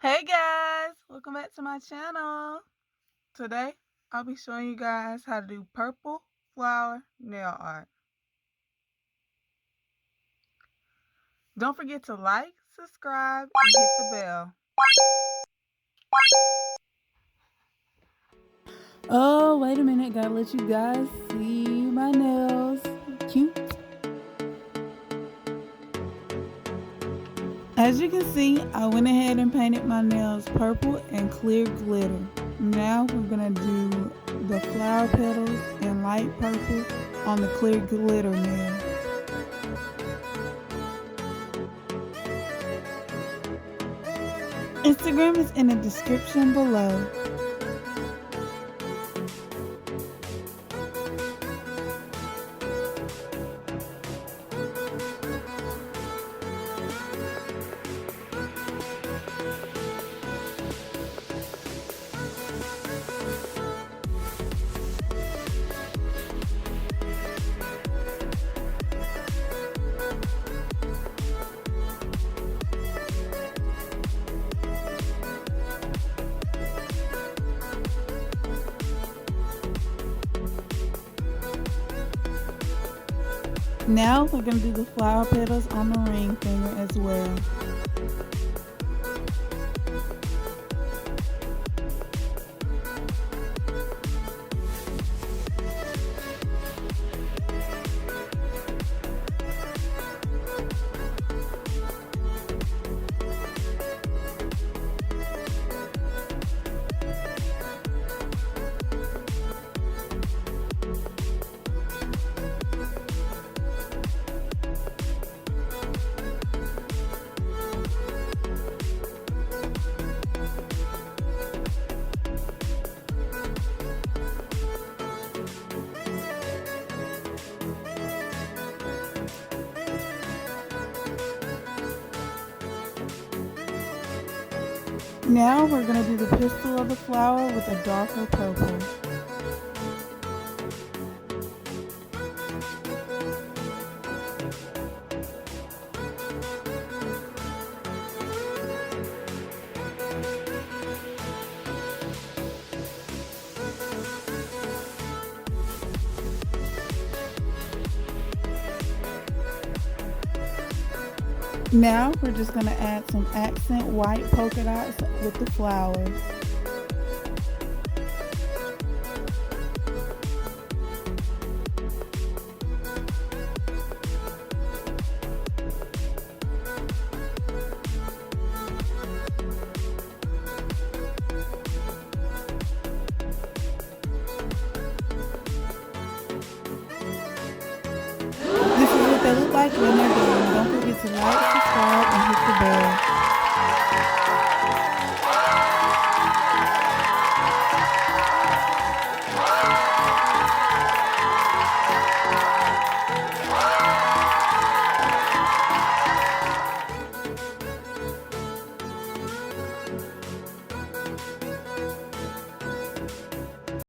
Hey guys, welcome back to my channel. Today, I'll be showing you guys how to do purple flower nail art. Don't forget to like, subscribe, and hit the bell. Oh, wait a minute, gotta let you guys see my nails. Cute. As you can see, I went ahead and painted my nails purple and clear glitter. Now we're gonna do the flower petals in light purple on the clear glitter nail. Instagram is in the description below. Now we're going to do the flower petals on the ring finger as well. Now we're going to do the pistil of the flower with a darker purple. Now we're just going to add some accent white polka dots with the flowers. This is what they look like when they're done. Don't forget to like, subscribe, and hit the bell.